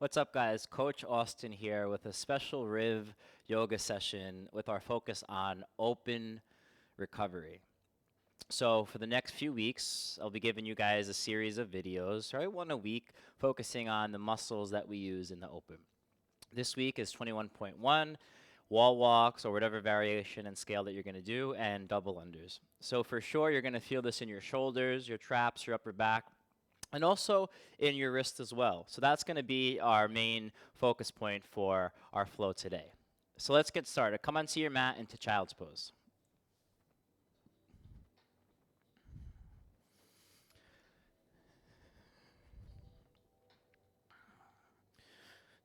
What's up, guys? Coach Austin here with a special RIV yoga session with our focus on open recovery. So for the next few weeks, I'll be giving you guys a series of videos, right, one a week, focusing on the muscles that we use in the open. This week is 21.1, wall walks or whatever variation and scale that you're going to do, and double unders. So for sure, you're going to feel this in your shoulders, your traps, your upper back, and also in your wrist as well. So that's going to be our main focus point for our flow today. So let's get started. Come onto your mat into child's pose.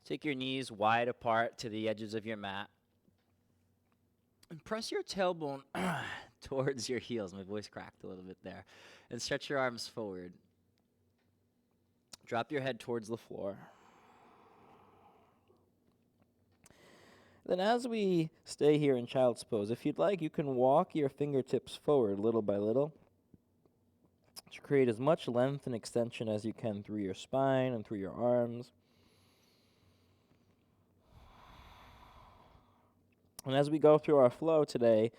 Take your knees wide apart to the edges of your mat. And press your tailbone towards your heels. My voice cracked a little bit there. And stretch your arms forward. Drop your head towards the floor. Then as we stay here in child's pose, if you'd like, you can walk your fingertips forward little by little to create as much length and extension as you can through your spine and through your arms. And as we go through our flow today,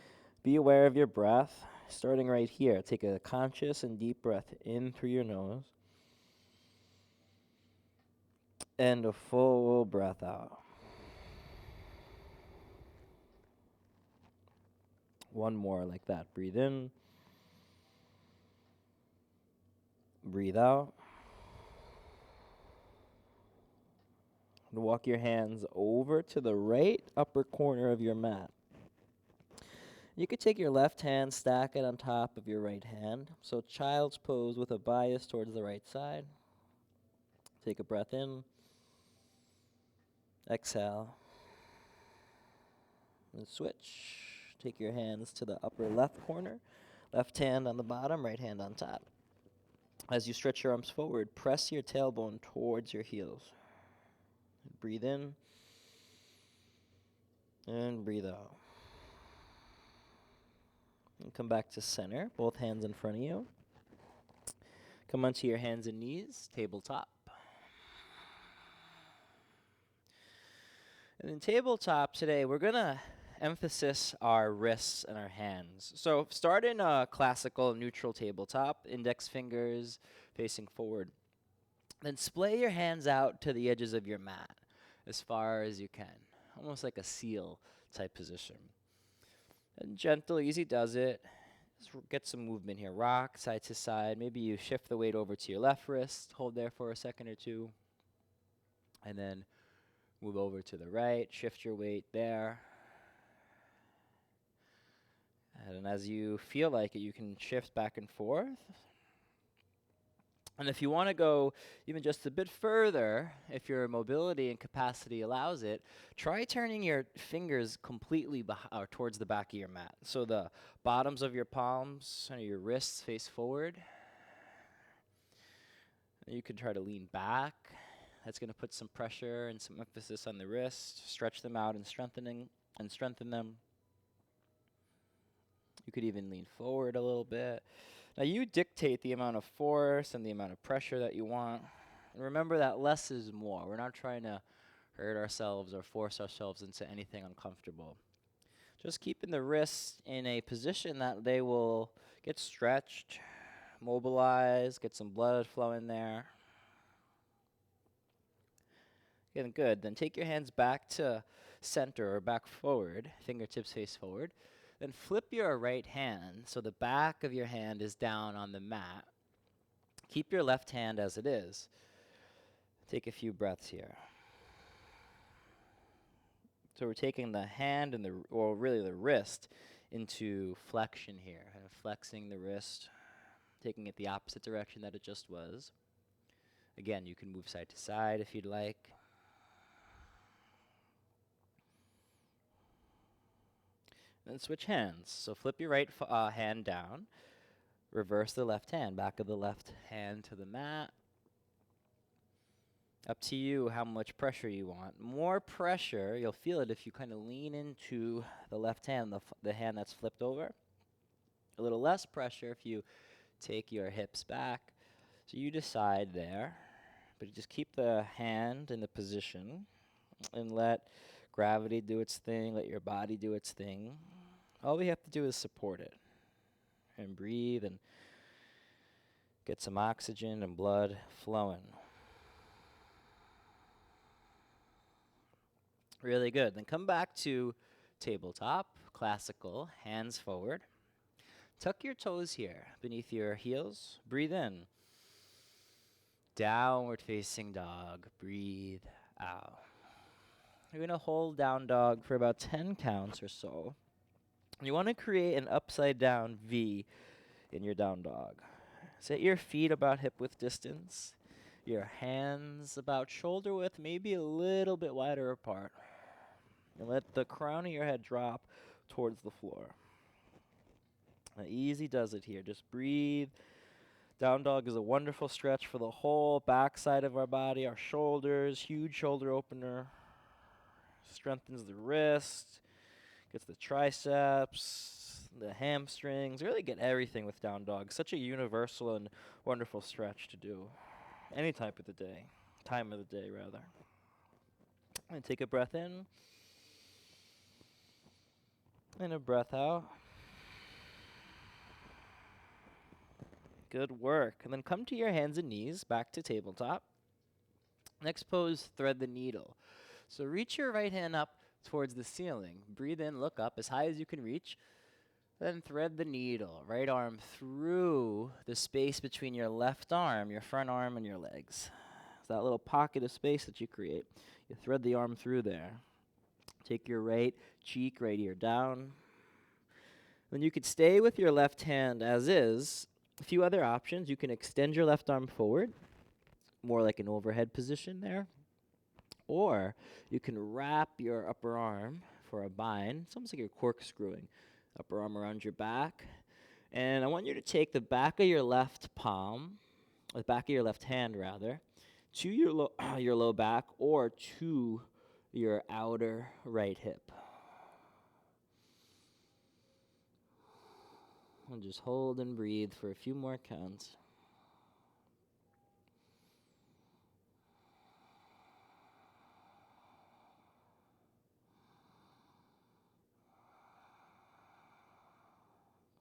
be aware of your breath, starting right here. Take a conscious and deep breath in through your nose, and a full breath out. One more like that. Breathe in. Breathe out. And walk your hands over to the right upper corner of your mat. You could take your left hand, stack it on top of your right hand. So child's pose with a bias towards the right side. Take a breath in. Exhale. And switch. Take your hands to the upper left corner. Left hand on the bottom, right hand on top. As you stretch your arms forward, press your tailbone towards your heels. Breathe in. And breathe out. And come back to center, both hands in front of you. Come onto your hands and knees, tabletop. And in tabletop today, we're going to emphasize our wrists and our hands. So start in a classical neutral tabletop, index fingers facing forward. Then splay your hands out to the edges of your mat as far as you can, almost like a seal type position. And gentle, easy does it. Just get some movement here. Rock side to side. Maybe you shift the weight over to your left wrist. Hold there for a second or two. And then move over to the right. Shift your weight there. And as you feel like it, you can shift back and forth. And if you want to go even just a bit further, if your mobility and capacity allows it, try turning your fingers completely towards the back of your mat. So the bottoms of your palms and your wrists face forward. You can try to lean back. That's going to put some pressure and some emphasis on the wrist. Stretch them out and strengthen them. You could even lean forward a little bit. Now you dictate the amount of force and the amount of pressure that you want. And remember that less is more. We're not trying to hurt ourselves or force ourselves into anything uncomfortable. Just keeping the wrists in a position that they will get stretched, mobilized, get some blood flow in there. Getting good. Then take your hands back to center or back forward, fingertips face forward. Then flip your right hand so the back of your hand is down on the mat. Keep your left hand as it is. Take a few breaths here. So we're taking the hand and really the wrist into flexion here, kind of flexing the wrist, taking it the opposite direction that it just was. Again, you can move side to side if you'd like. Then switch hands. So flip your right hand down. Reverse the left hand. Back of the left hand to the mat. Up to you how much pressure you want. More pressure, you'll feel it if you kind of lean into the left hand, the hand that's flipped over. A little less pressure if you take your hips back. So you decide there. But you just keep the hand in the position and let gravity do its thing, let your body do its thing. All we have to do is support it and breathe and get some oxygen and blood flowing. Really good. Then come back to tabletop, classical, hands forward. Tuck your toes here beneath your heels. Breathe in. Downward facing dog. Breathe out. You're going to hold down dog for about 10 counts or so. You want to create an upside down V in your down dog. Set your feet about hip width distance. Your hands about shoulder width, maybe a little bit wider apart. And let the crown of your head drop towards the floor. Now, easy does it here. Just breathe. Down dog is a wonderful stretch for the whole back side of our body, our shoulders, huge shoulder opener. Strengthens the wrist, gets the triceps, the hamstrings. Really get everything with down dog. Such a universal and wonderful stretch to do. Any type of the day. Time of the day, rather. And take a breath in. And a breath out. Good work. And then come to your hands and knees, back to tabletop. Next pose, thread the needle. So reach your right hand up towards the ceiling. Breathe in, look up as high as you can reach. Then thread the needle. Right arm through the space between your left arm, your front arm, and your legs. It's that little pocket of space that you create. You thread the arm through there. Take your right cheek, right ear down. Then you could stay with your left hand as is. A few other options. You can extend your left arm forward, more like an overhead position there. Or you can wrap your upper arm for a bind. It's almost like you're corkscrewing. Upper arm around your back. And I want you to take the back of your left palm, or the back of your left hand rather, to your your low back or to your outer right hip. And just hold and breathe for a few more counts.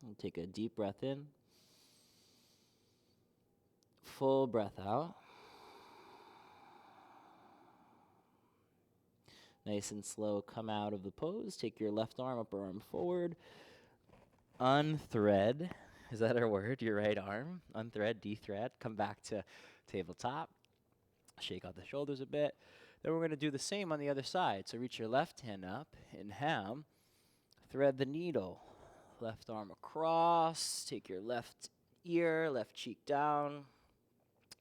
And take a deep breath in. Full breath out. Nice and slow, come out of the pose. Take your left arm, upper arm forward. Unthread, is that our word? Your right arm. Unthread, de-thread. Come back to tabletop. Shake out the shoulders a bit. Then we're going to do the same on the other side. So reach your left hand up in ham. Thread the needle. Left arm across. Take your left ear, left cheek down.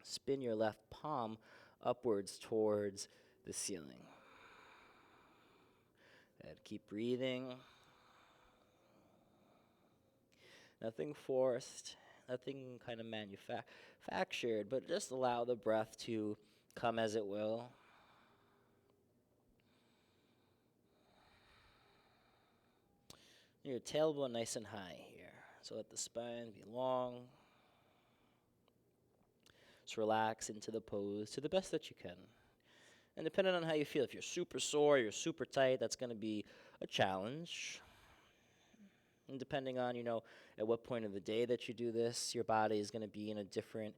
Spin your left palm upwards towards the ceiling. And keep breathing. Nothing forced, nothing kind of manufactured, but just allow the breath to come as it will. Your tailbone nice and high here. So let the spine be long. Just relax into the pose to the best that you can. And depending on how you feel, if you're super sore, you're super tight, that's going to be a challenge. And depending on, at what point of the day that you do this, your body is going to be in a different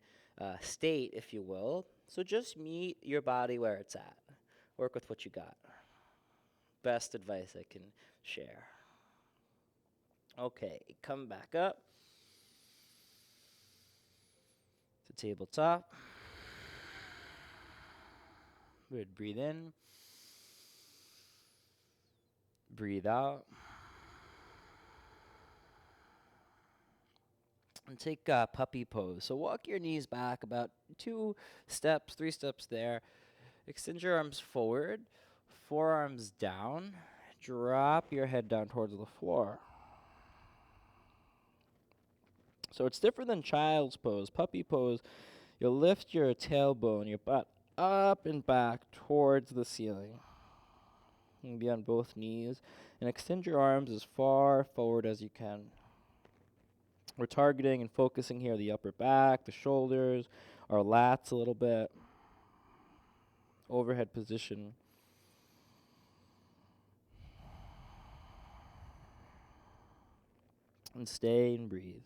state, if you will. So just meet your body where it's at. Work with what you got. Best advice I can share. Okay, come back up to tabletop. Good, breathe in. Breathe out. And take puppy pose. So walk your knees back about 2 steps, 3 steps there. Extend your arms forward, forearms down. Drop your head down towards the floor. So it's different than child's pose. Puppy pose, you'll lift your tailbone, your butt up and back towards the ceiling. You can be on both knees. And extend your arms as far forward as you can. We're targeting and focusing here the upper back, the shoulders, our lats a little bit. overhead position. And stay and breathe.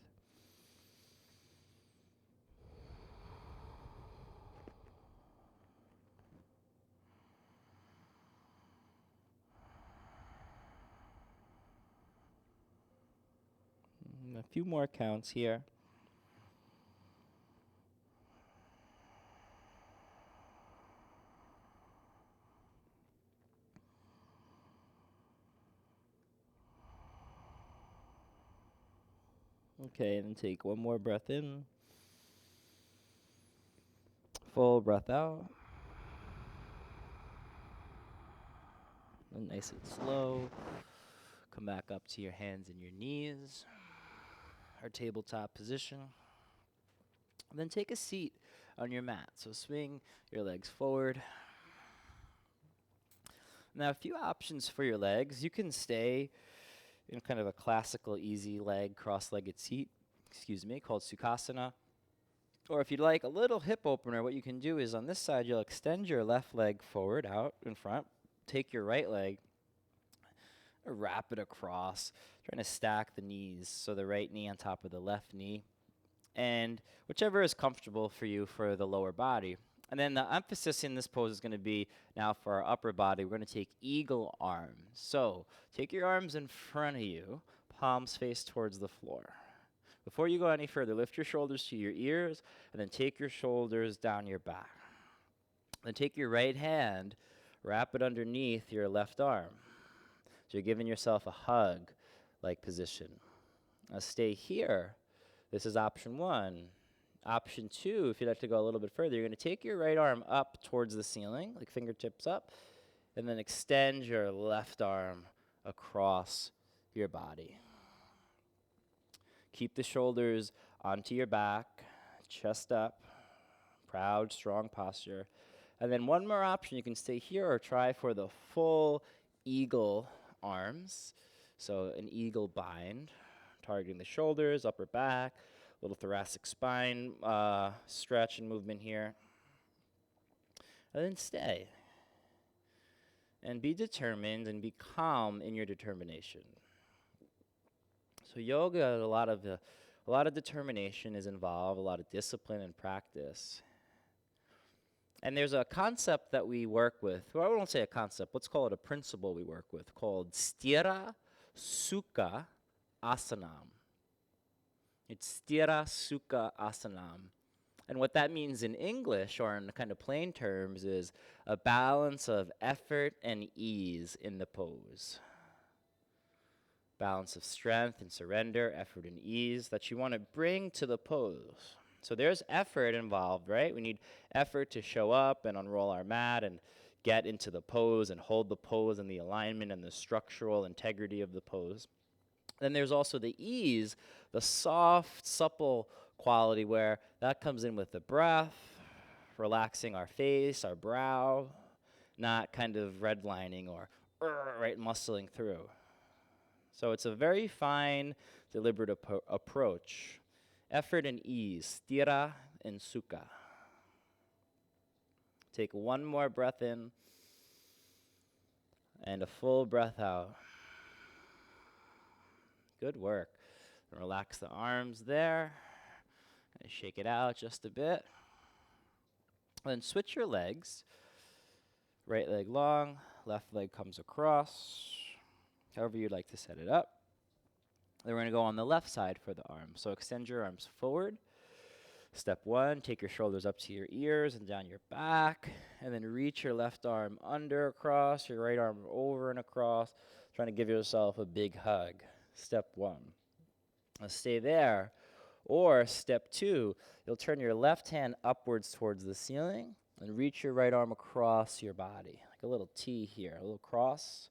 A few more counts here. Okay, and then take one more breath in. Full breath out. And nice and slow. Come back up to your hands and your knees. Our tabletop position. And then take a seat on your mat. So swing your legs forward. Now, a few options for your legs. You can stay in kind of a classical easy leg, cross-legged seat, called Sukhasana. Or if you'd like a little hip opener, what you can do is on this side, you'll extend your left leg forward, out in front. Take your right leg, wrap it across, trying to stack the knees. So the right knee on top of the left knee. And whichever is comfortable for you for the lower body. And then the emphasis in this pose is going to be now for our upper body. We're going to take eagle arms. So take your arms in front of you, palms face towards the floor. Before you go any further, lift your shoulders to your ears, and then take your shoulders down your back. Then take your right hand, wrap it underneath your left arm. So you're giving yourself a hug-like position. Now stay here. This is option 1. Option 2, if you'd like to go a little bit further, you're going to take your right arm up towards the ceiling, like fingertips up, and then extend your left arm across your body. Keep the shoulders onto your back, chest up, proud, strong posture. And then one more option, you can stay here or try for the full eagle arms. So an eagle bind, targeting the shoulders, upper back, little thoracic spine stretch and movement here. And then stay. And be determined and be calm in your determination. So yoga, a lot of determination is involved, a lot of discipline and practice. And there's a concept that we work with, well, I won't say a concept, let's call it a principle we work with, called Sthira Sukha Asanam. It's Sthira Sukha Asanam. And what that means in English, or in kind of plain terms, is a balance of effort and ease in the pose. Balance of strength and surrender, effort and ease that you want to bring to the pose. So there's effort involved, right? We need effort to show up and unroll our mat and get into the pose and hold the pose and the alignment and the structural integrity of the pose. Then there's also the ease, the soft, supple quality where that comes in with the breath, relaxing our face, our brow, not kind of redlining or right muscling through. So it's a very fine, deliberate approach. Effort and ease, sthira and sukha. Take one more breath in and a full breath out. Good work. Relax the arms there. And shake it out just a bit. Then switch your legs. Right leg long, left leg comes across. However you'd like to set it up. Then we're going to go on the left side for the arms. So extend your arms forward. Step 1, take your shoulders up to your ears and down your back. And then reach your left arm under across, your right arm over and across. Trying to give yourself a big hug. Step 1. Now stay there. Or step 2, you'll turn your left hand upwards towards the ceiling and reach your right arm across your body. Like a little T here, a little cross.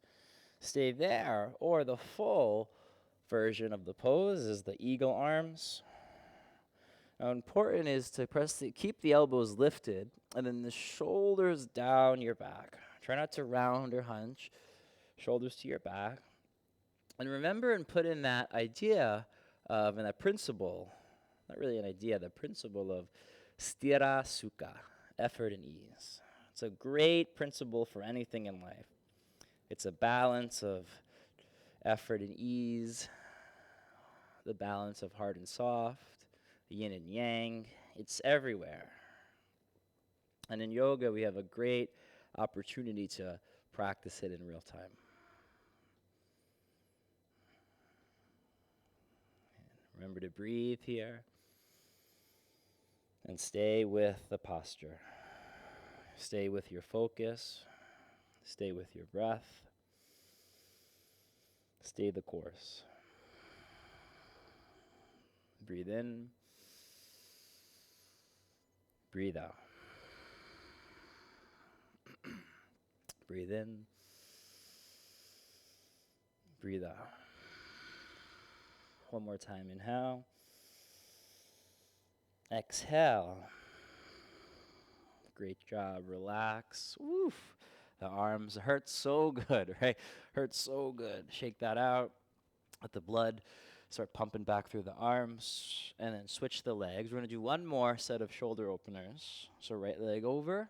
Stay there. Or the full version of the pose is the eagle arms. Now important is to keep the elbows lifted and then the shoulders down your back. Try not to round or hunch. Shoulders to your back. And remember and put in that idea of, and that principle, not really an idea, the principle of sthira sukha, effort and ease. It's a great principle for anything in life. It's a balance of effort and ease, the balance of hard and soft, the yin and yang. It's everywhere. And in yoga, we have a great opportunity to practice it in real time. Remember to breathe here and stay with the posture. Stay with your focus. Stay with your breath. Stay the course. Breathe in. Breathe out. Breathe in. Breathe out. One more time. Inhale. Exhale. Great job. Relax. Woof. The arms hurt so good, right? Hurt so good. Shake that out. Let the blood start pumping back through the arms. And then switch the legs. We're going to do one more set of shoulder openers. So right leg over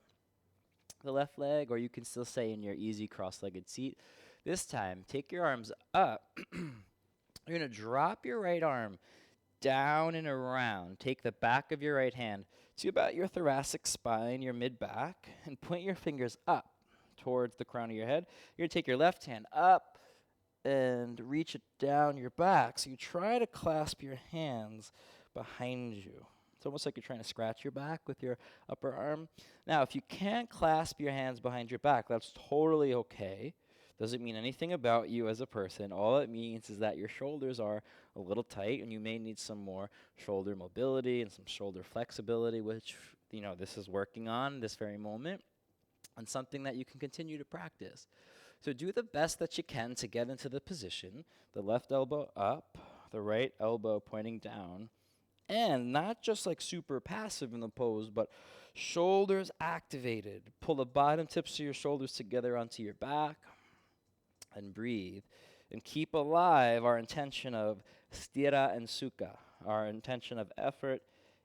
the left leg, or you can still stay in your easy cross-legged seat. This time, take your arms up. You're going to drop your right arm down and around. Take the back of your right hand to about your thoracic spine, your mid-back, and point your fingers up towards the crown of your head. You're going to take your left hand up and reach it down your back. So you try to clasp your hands behind you. It's almost like you're trying to scratch your back with your upper arm. Now, if you can't clasp your hands behind your back, that's totally okay. Doesn't mean anything about you as a person. All it means is that your shoulders are a little tight and you may need some more shoulder mobility and some shoulder flexibility, which, this is working on this very moment, and something that you can continue to practice. So do the best that you can to get into the position, the left elbow up, the right elbow pointing down, and not just like super passive in the pose, but shoulders activated. Pull the bottom tips of your shoulders together onto your back and breathe. And keep alive our intention of sthira and sukha, our intention of effort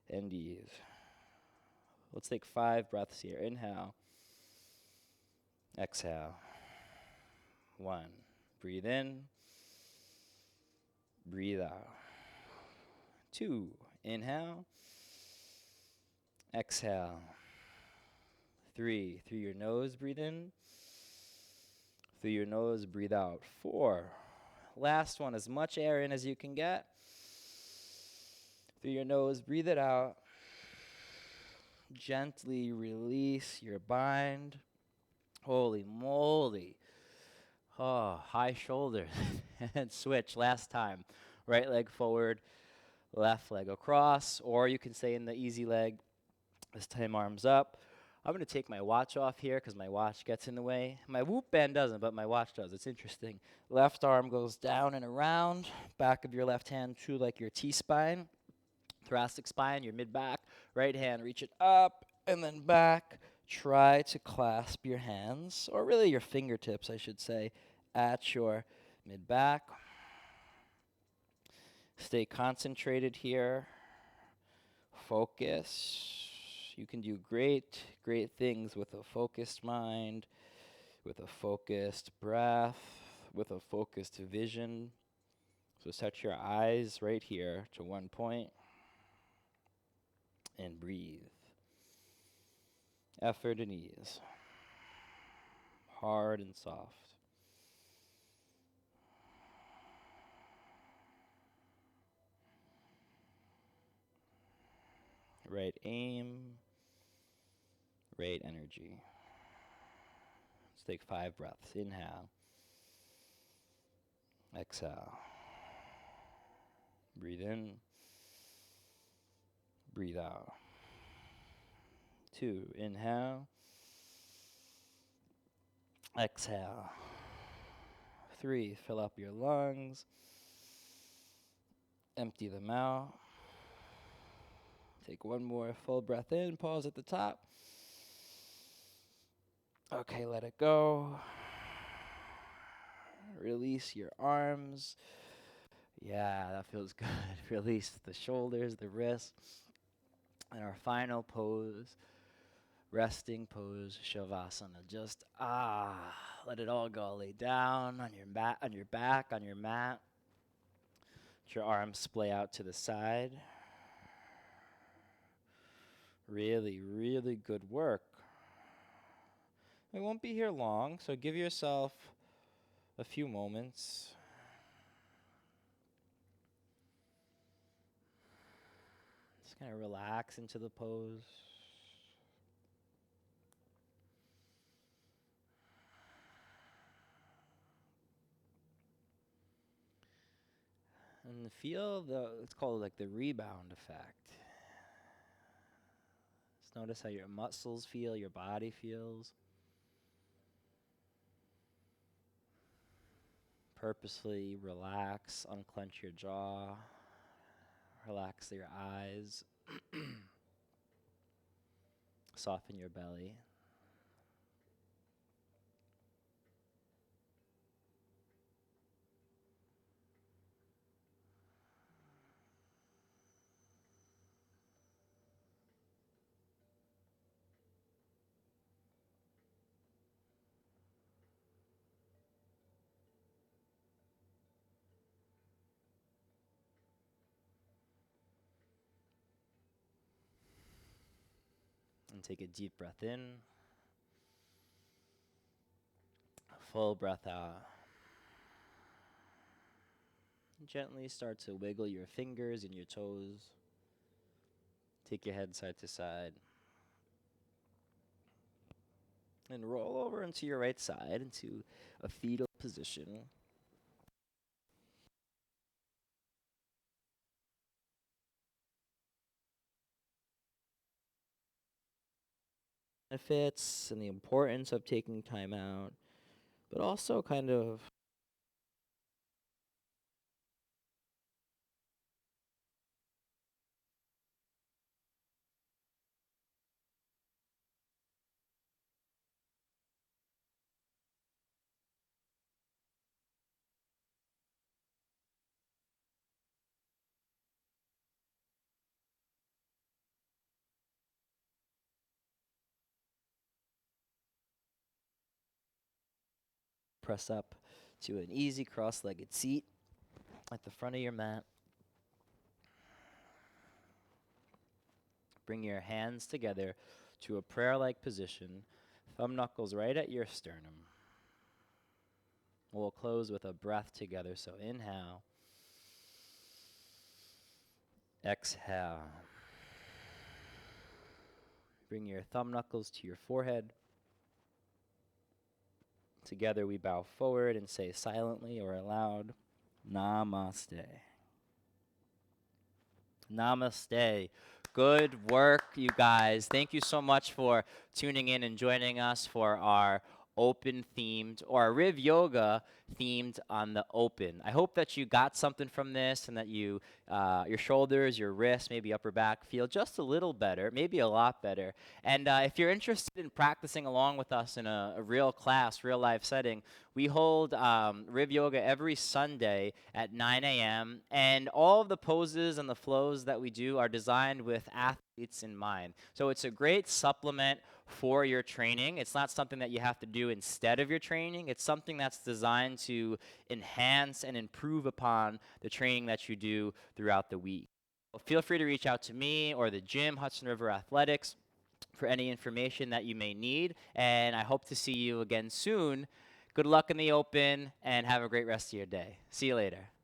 and ease. Let's take 5 breaths here. Inhale. Exhale. 1. Breathe in. Breathe out. 2. Inhale. Exhale. 3. Through your nose, breathe in. Through your nose, breathe out. 4. Last one, as much air in as you can get. Through your nose, breathe it out. Gently release your bind. Holy moly. Oh, high shoulders. And switch last time. Right leg forward, left leg across, or you can stay in the easy leg. This time arms up. I'm going to take my watch off here because my watch gets in the way. My Whoop band doesn't, but my watch does. It's interesting. Left arm goes down and around. Back of your left hand to like your T-spine. Thoracic spine, your mid-back. Right hand, reach it up and then back. Try to clasp your hands, or really your fingertips, I should say, at your mid-back. Stay concentrated here. Focus. You can do great, great things with a focused mind, with a focused breath, with a focused vision. So set your eyes right here to one point and breathe. Effort and ease. Hard and soft. Right aim, right energy. Let's take 5 breaths. Inhale. Exhale. Breathe in. Breathe out. 2. Inhale. Exhale. 3. Fill up your lungs. Empty them out. Take one more full breath in. Pause at the top. Okay, let it go. Release your arms. Yeah, that feels good. Release the shoulders, the wrists. And our final pose Resting pose, Shavasana. Just let it all go. Lay down on your mat, on your back, on your mat. Let your arms splay out to the side. Really, really good work. We won't be here long, so give yourself a few moments. Just kind of relax into the pose. And feel it's called like the rebound effect. Just notice how your muscles feel, your body feels. Purposely relax, unclench your jaw, relax your eyes, soften your belly. And take a deep breath in, full breath out. Gently start to wiggle your fingers and your toes. Take your head side to side. And roll over into your right side into a fetal position. Benefits and the importance of taking time out, but also kind of press up to an easy cross-legged seat at the front of your mat. Bring your hands together to a prayer-like position, thumb knuckles right at your sternum. We'll close with a breath together, so inhale, exhale. Bring your thumb knuckles to your forehead. Together we bow forward and say silently or aloud, Namaste. Namaste. Good work, you guys. Thank you so much for tuning in and joining us for our open themed or our RIV Yoga themed on the open. I hope that you got something from this and that you, your shoulders, your wrists, maybe upper back feel just a little better, maybe a lot better. And if you're interested in practicing along with us in a real class, real life setting, we hold RIV Yoga every Sunday at 9 a.m. And all of the poses and the flows that we do are designed with athletes in mind. So it's a great supplement for your training. It's not something that you have to do instead of your training. It's something that's designed to enhance and improve upon the training that you do throughout the week. Well, feel free to reach out to me or the gym, Hudson River Athletics, for any information that you may need. And I hope to see you again soon. Good luck in the open and have a great rest of your day. See you later.